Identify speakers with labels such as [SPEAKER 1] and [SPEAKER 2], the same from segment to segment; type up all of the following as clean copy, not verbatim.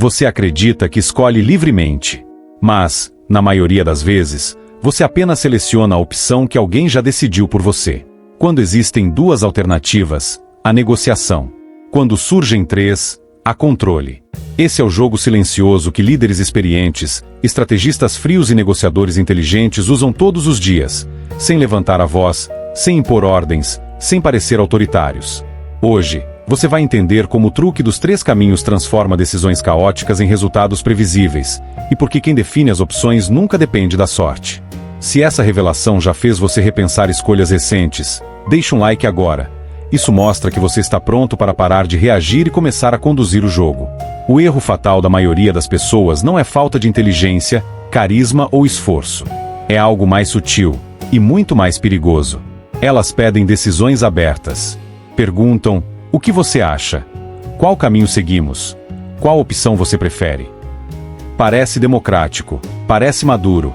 [SPEAKER 1] Você acredita que escolhe livremente. Mas, na maioria das vezes, você apenas seleciona a opção que alguém já decidiu por você. Quando existem duas alternativas, há negociação. Quando surgem três, há controle. Esse é o jogo silencioso que líderes experientes, estrategistas frios e negociadores inteligentes usam todos os dias, sem levantar a voz, sem impor ordens, sem parecer autoritários. Hoje, você vai entender como o truque dos três caminhos transforma decisões caóticas em resultados previsíveis, e por que quem define as opções nunca depende da sorte. Se essa revelação já fez você repensar escolhas recentes, deixe um like agora. Isso mostra que você está pronto para parar de reagir e começar a conduzir o jogo. O erro fatal da maioria das pessoas não é falta de inteligência, carisma ou esforço. É algo mais sutil e muito mais perigoso. Elas pedem decisões abertas. Perguntam: o que você acha? Qual caminho seguimos? Qual opção você prefere? Parece democrático, parece maduro,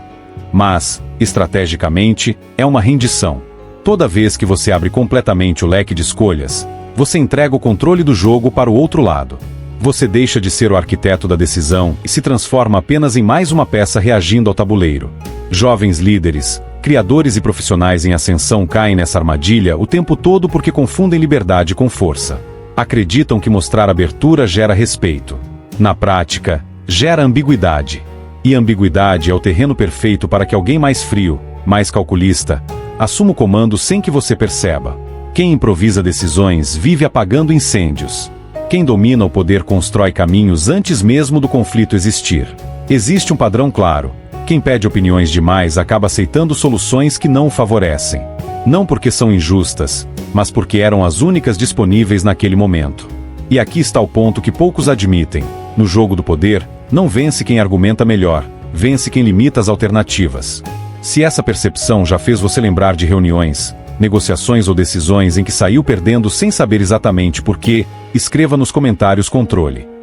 [SPEAKER 1] mas, estrategicamente, é uma rendição. Toda vez que você abre completamente o leque de escolhas, você entrega o controle do jogo para o outro lado. Você deixa de ser o arquiteto da decisão e se transforma apenas em mais uma peça reagindo ao tabuleiro. Jovens líderes, criadores e profissionais em ascensão caem nessa armadilha o tempo todo porque confundem liberdade com força. Acreditam que mostrar abertura gera respeito. Na prática, gera ambiguidade. E ambiguidade é o terreno perfeito para que alguém mais frio, mais calculista, assuma o comando sem que você perceba. Quem improvisa decisões vive apagando incêndios. Quem domina o poder constrói caminhos antes mesmo do conflito existir. Existe um padrão claro. Quem pede opiniões demais acaba aceitando soluções que não o favorecem. Não porque são injustas, mas porque eram as únicas disponíveis naquele momento. E aqui está o ponto que poucos admitem. No jogo do poder, não vence quem argumenta melhor, vence quem limita as alternativas. Se essa percepção já fez você lembrar de reuniões, negociações ou decisões em que saiu perdendo sem saber exatamente por quê, escreva nos comentários controle.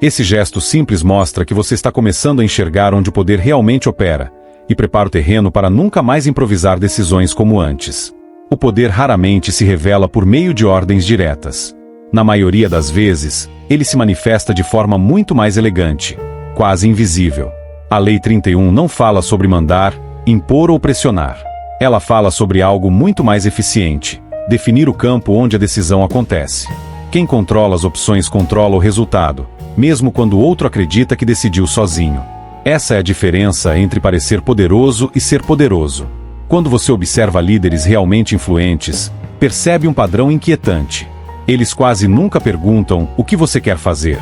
[SPEAKER 1] Esse gesto simples mostra que você está começando a enxergar onde o poder realmente opera, e prepara o terreno para nunca mais improvisar decisões como antes. O poder raramente se revela por meio de ordens diretas. Na maioria das vezes, ele se manifesta de forma muito mais elegante, quase invisível. A Lei 31 não fala sobre mandar, impor ou pressionar. Ela fala sobre algo muito mais eficiente: definir o campo onde a decisão acontece. Quem controla as opções controla o resultado, mesmo quando o outro acredita que decidiu sozinho. Essa é a diferença entre parecer poderoso e ser poderoso. Quando você observa líderes realmente influentes, percebe um padrão inquietante. Eles quase nunca perguntam o que você quer fazer.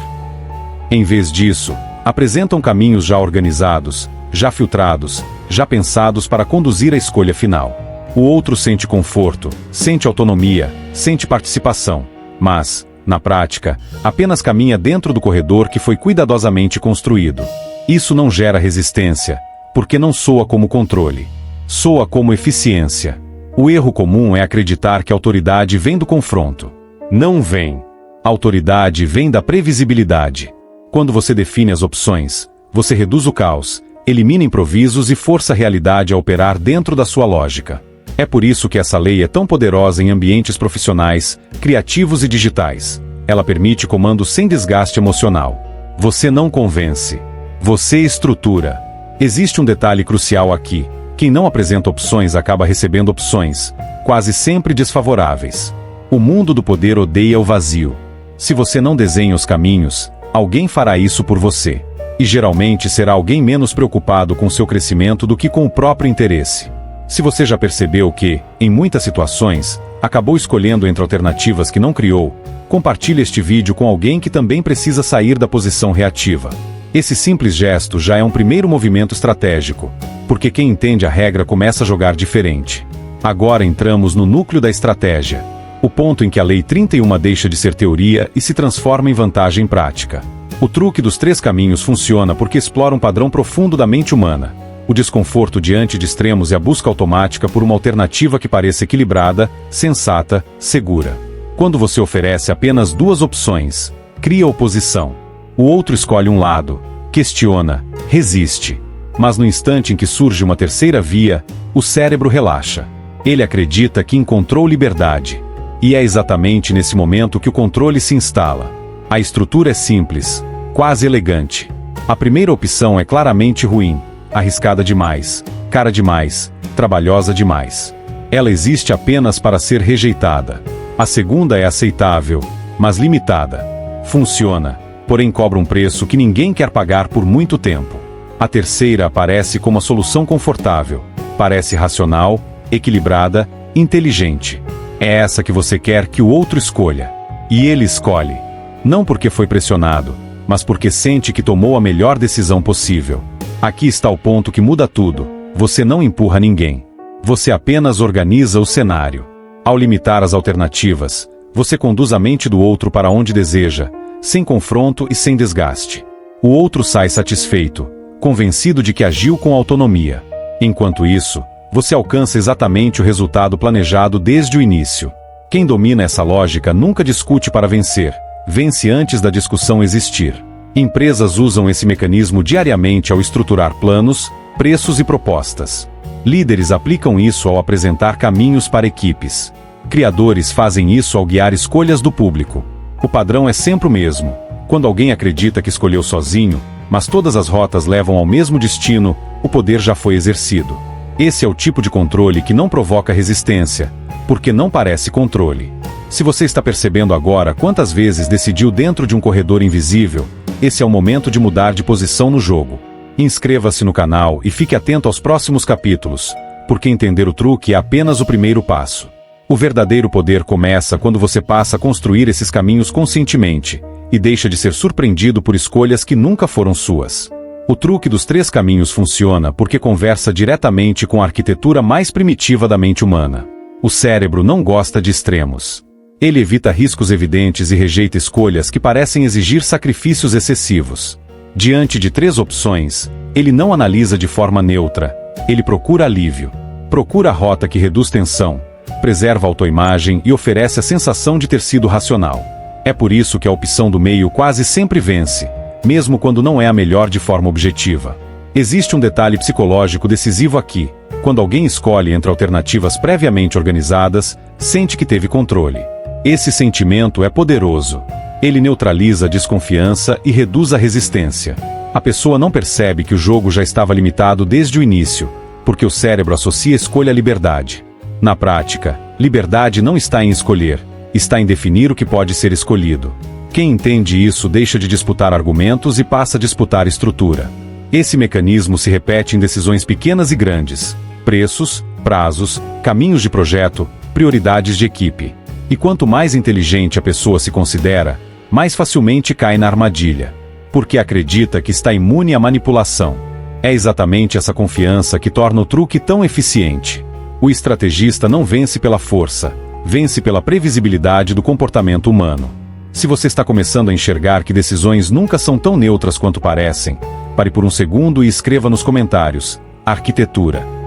[SPEAKER 1] Em vez disso, apresentam caminhos já organizados, já filtrados, já pensados para conduzir a escolha final. O outro sente conforto, sente autonomia, sente participação, mas, na prática, apenas caminha dentro do corredor que foi cuidadosamente construído. Isso não gera resistência, porque não soa como controle. Soa como eficiência. O erro comum é acreditar que a autoridade vem do confronto. Não vem. A autoridade vem da previsibilidade. Quando você define as opções, você reduz o caos, elimina improvisos e força a realidade a operar dentro da sua lógica. É por isso que essa lei é tão poderosa em ambientes profissionais, criativos e digitais. Ela permite comando sem desgaste emocional. Você não convence. Você estrutura. Existe um detalhe crucial aqui. Quem não apresenta opções acaba recebendo opções, quase sempre desfavoráveis. O mundo do poder odeia o vazio. Se você não desenha os caminhos, alguém fará isso por você. E geralmente será alguém menos preocupado com seu crescimento do que com o próprio interesse. Se você já percebeu que, em muitas situações, acabou escolhendo entre alternativas que não criou, compartilhe este vídeo com alguém que também precisa sair da posição reativa. Esse simples gesto já é um primeiro movimento estratégico, porque quem entende a regra começa a jogar diferente. Agora entramos no núcleo da estratégia. O ponto em que a Lei 31 deixa de ser teoria e se transforma em vantagem prática. O truque dos três caminhos funciona porque explora um padrão profundo da mente humana: o desconforto diante de extremos e a busca automática por uma alternativa que pareça equilibrada, sensata, segura. Quando você oferece apenas duas opções, cria oposição. O outro escolhe um lado, questiona, resiste. Mas no instante em que surge uma terceira via, o cérebro relaxa. Ele acredita que encontrou liberdade. E é exatamente nesse momento que o controle se instala. A estrutura é simples. quase elegante. A primeira opção é claramente ruim, arriscada demais, cara demais, trabalhosa demais. Ela existe apenas para ser rejeitada. A segunda é aceitável, mas limitada. Funciona, porém cobra um preço que ninguém quer pagar por muito tempo. A terceira aparece como a solução confortável. Parece racional, equilibrada, inteligente. É essa que você quer que o outro escolha. E ele escolhe. Não porque foi pressionado, mas porque sente que tomou a melhor decisão possível. Aqui está o ponto que muda tudo. Você não empurra ninguém. Você apenas organiza o cenário. Ao limitar as alternativas, você conduz a mente do outro para onde deseja, sem confronto e sem desgaste. O outro sai satisfeito, convencido de que agiu com autonomia. Enquanto isso, você alcança exatamente o resultado planejado desde o início. Quem domina essa lógica nunca discute para vencer, vence antes da discussão existir. Empresas usam esse mecanismo diariamente ao estruturar planos, preços e propostas. Líderes aplicam isso ao apresentar caminhos para equipes. Criadores fazem isso ao guiar escolhas do público. O padrão é sempre o mesmo. Quando alguém acredita que escolheu sozinho, mas todas as rotas levam ao mesmo destino, o poder já foi exercido. Esse é o tipo de controle que não provoca resistência, porque não parece controle. Se você está percebendo agora quantas vezes decidiu dentro de um corredor invisível, esse é o momento de mudar de posição no jogo. Inscreva-se no canal e fique atento aos próximos capítulos, porque entender o truque é apenas o primeiro passo. O verdadeiro poder começa quando você passa a construir esses caminhos conscientemente, e deixa de ser surpreendido por escolhas que nunca foram suas. O truque dos 3 caminhos funciona porque conversa diretamente com a arquitetura mais primitiva da mente humana. O cérebro não gosta de extremos. Ele evita riscos evidentes e rejeita escolhas que parecem exigir sacrifícios excessivos. Diante de 3 opções, ele não analisa de forma neutra. Ele procura alívio. Procura a rota que reduz tensão, preserva a autoimagem e oferece a sensação de ter sido racional. É por isso que a opção do meio quase sempre vence, mesmo quando não é a melhor de forma objetiva. Existe um detalhe psicológico decisivo aqui. Quando alguém escolhe entre alternativas previamente organizadas, sente que teve controle. Esse sentimento é poderoso. Ele neutraliza a desconfiança e reduz a resistência. A pessoa não percebe que o jogo já estava limitado desde o início, porque o cérebro associa a escolha à liberdade. Na prática, liberdade não está em escolher, está em definir o que pode ser escolhido. Quem entende isso deixa de disputar argumentos e passa a disputar estrutura. Esse mecanismo se repete em decisões pequenas e grandes: preços, prazos, caminhos de projeto, prioridades de equipe. E quanto mais inteligente a pessoa se considera, mais facilmente cai na armadilha, porque acredita que está imune à manipulação. É exatamente essa confiança que torna o truque tão eficiente. O estrategista não vence pela força, vence pela previsibilidade do comportamento humano. Se você está começando a enxergar que decisões nunca são tão neutras quanto parecem, pare por um segundo e escreva nos comentários: arquitetura.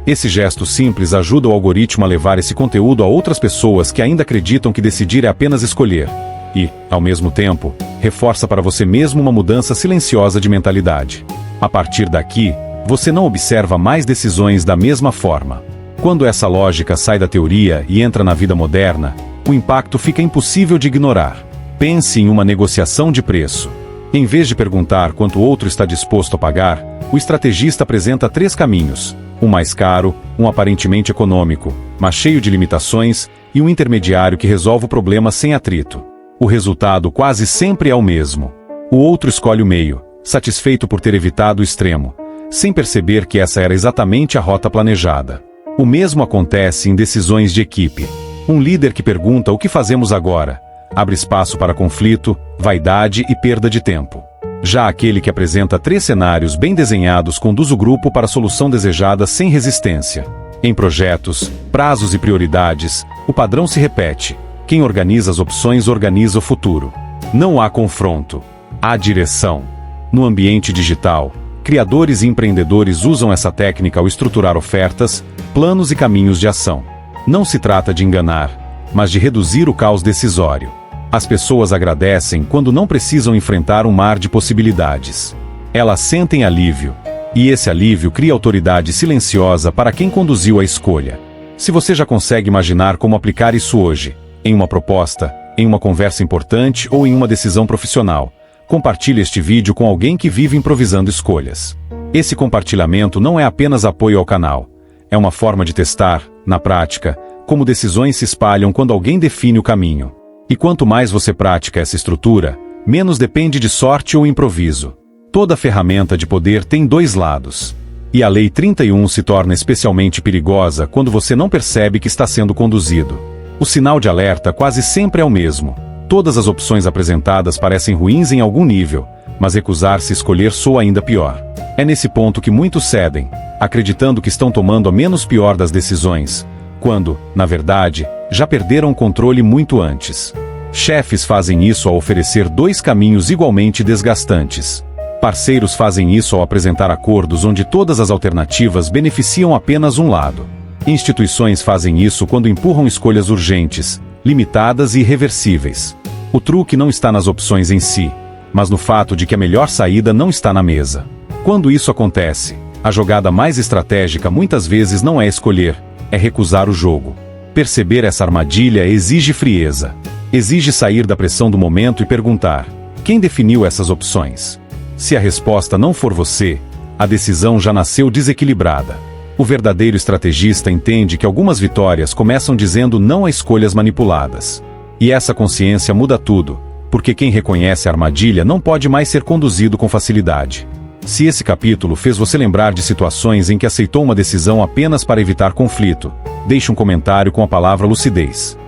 [SPEAKER 1] Esse gesto simples ajuda o algoritmo a levar esse conteúdo a outras pessoas que ainda acreditam que decidir é apenas escolher. E, ao mesmo tempo, reforça para você mesmo uma mudança silenciosa de mentalidade. A partir daqui, você não observa mais decisões da mesma forma. Quando essa lógica sai da teoria e entra na vida moderna, o impacto fica impossível de ignorar. Pense em uma negociação de preço. Em vez de perguntar quanto o outro está disposto a pagar, o estrategista apresenta 3 caminhos: um mais caro, um aparentemente econômico, mas cheio de limitações, e um intermediário que resolve o problema sem atrito. O resultado quase sempre é o mesmo. O outro escolhe o meio, satisfeito por ter evitado o extremo, sem perceber que essa era exatamente a rota planejada. O mesmo acontece em decisões de equipe. Um líder que pergunta o que fazemos agora, abre espaço para conflito, vaidade e perda de tempo. Já aquele que apresenta 3 cenários bem desenhados conduz o grupo para a solução desejada sem resistência. Em projetos, prazos e prioridades, o padrão se repete. Quem organiza as opções organiza o futuro. Não há confronto, há direção. No ambiente digital, criadores e empreendedores usam essa técnica ao estruturar ofertas, planos e caminhos de ação. Não se trata de enganar, mas de reduzir o caos decisório. As pessoas agradecem quando não precisam enfrentar um mar de possibilidades. Elas sentem alívio, e esse alívio cria autoridade silenciosa para quem conduziu a escolha. Se você já consegue imaginar como aplicar isso hoje, em uma proposta, em uma conversa importante ou em uma decisão profissional, Compartilhe este vídeo com alguém que vive improvisando escolhas. Esse compartilhamento não é apenas apoio ao canal. É uma forma de testar, na prática, como decisões se espalham quando alguém define o caminho. E quanto mais você pratica essa estrutura, menos depende de sorte ou improviso. Toda ferramenta de poder tem dois lados. E a Lei 31 se torna especialmente perigosa quando você não percebe que está sendo conduzido. O sinal de alerta quase sempre é o mesmo. Todas as opções apresentadas parecem ruins em algum nível, mas recusar-se a escolher soa ainda pior. É nesse ponto que muitos cedem, acreditando que estão tomando a menos pior das decisões, quando, na verdade, já perderam o controle muito antes. Chefes fazem isso ao oferecer dois caminhos igualmente desgastantes. Parceiros fazem isso ao apresentar acordos onde todas as alternativas beneficiam apenas um lado. Instituições fazem isso quando empurram escolhas urgentes, limitadas e irreversíveis. O truque não está nas opções em si, mas no fato de que a melhor saída não está na mesa. Quando isso acontece, a jogada mais estratégica muitas vezes não é escolher, é recusar o jogo. Perceber essa armadilha exige frieza. Exige sair da pressão do momento e perguntar: quem definiu essas opções? Se a resposta não for você, a decisão já nasceu desequilibrada. O verdadeiro estrategista entende que algumas vitórias começam dizendo não a escolhas manipuladas. E essa consciência muda tudo, porque quem reconhece a armadilha não pode mais ser conduzido com facilidade. Se esse capítulo fez você lembrar de situações em que aceitou uma decisão apenas para evitar conflito, deixe um comentário com a palavra lucidez.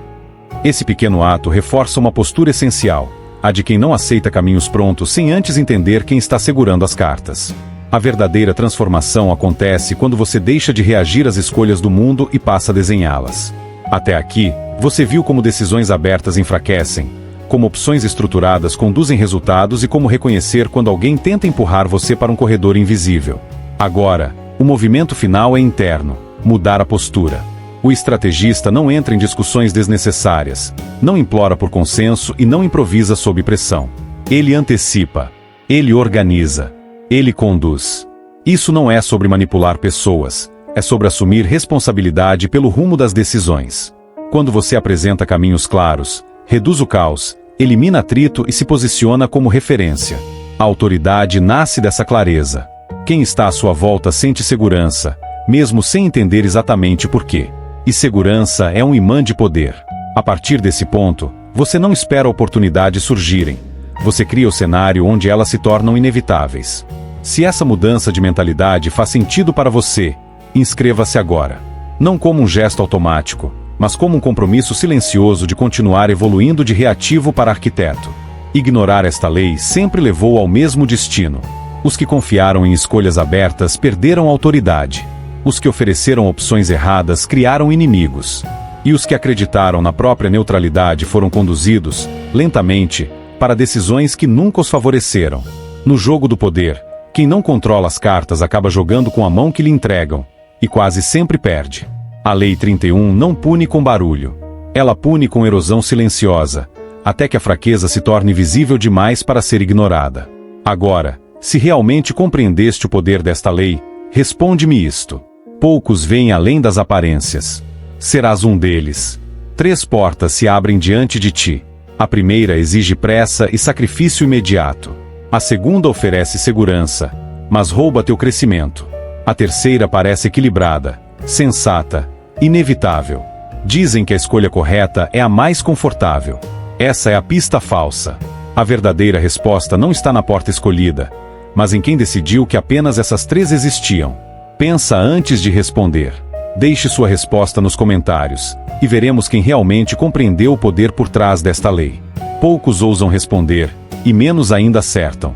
[SPEAKER 1] Esse pequeno ato reforça uma postura essencial, a de quem não aceita caminhos prontos sem antes entender quem está segurando as cartas. A verdadeira transformação acontece quando você deixa de reagir às escolhas do mundo e passa a desenhá-las. Até aqui, você viu como decisões abertas enfraquecem, como opções estruturadas conduzem resultados e como reconhecer quando alguém tenta empurrar você para um corredor invisível. Agora, o movimento final é interno: mudar a postura. O estrategista não entra em discussões desnecessárias, não implora por consenso e não improvisa sob pressão. Ele antecipa. Ele organiza. Ele conduz. Isso não é sobre manipular pessoas, é sobre assumir responsabilidade pelo rumo das decisões. Quando você apresenta caminhos claros, reduz o caos, elimina atrito e se posiciona como referência. A autoridade nasce dessa clareza. Quem está à sua volta sente segurança, mesmo sem entender exatamente por quê. E segurança é um imã de poder. A partir desse ponto, você não espera oportunidades surgirem. Você cria o cenário onde elas se tornam inevitáveis. Se essa mudança de mentalidade faz sentido para você, inscreva-se agora. Não como um gesto automático, mas como um compromisso silencioso de continuar evoluindo de reativo para arquiteto. Ignorar esta lei sempre levou ao mesmo destino. Os que confiaram em escolhas abertas perderam autoridade. Os que ofereceram opções erradas criaram inimigos. E os que acreditaram na própria neutralidade foram conduzidos, lentamente, para decisões que nunca os favoreceram. No jogo do poder, quem não controla as cartas acaba jogando com a mão que lhe entregam, e quase sempre perde. A Lei 31 não pune com barulho. Ela pune com erosão silenciosa, até que a fraqueza se torne visível demais para ser ignorada. Agora, se realmente compreendeste o poder desta lei, responde-me isto. Poucos veem além das aparências. Serás um deles. 3 portas se abrem diante de ti. A primeira exige pressa e sacrifício imediato. A segunda oferece segurança, mas rouba teu crescimento. A terceira parece equilibrada, sensata, inevitável. Dizem que a escolha correta é a mais confortável. Essa é a pista falsa. A verdadeira resposta não está na porta escolhida, mas em quem decidiu que apenas essas 3 existiam. Pensa antes de responder. Deixe sua resposta nos comentários, e veremos quem realmente compreendeu o poder por trás desta lei. Poucos ousam responder, e menos ainda acertam.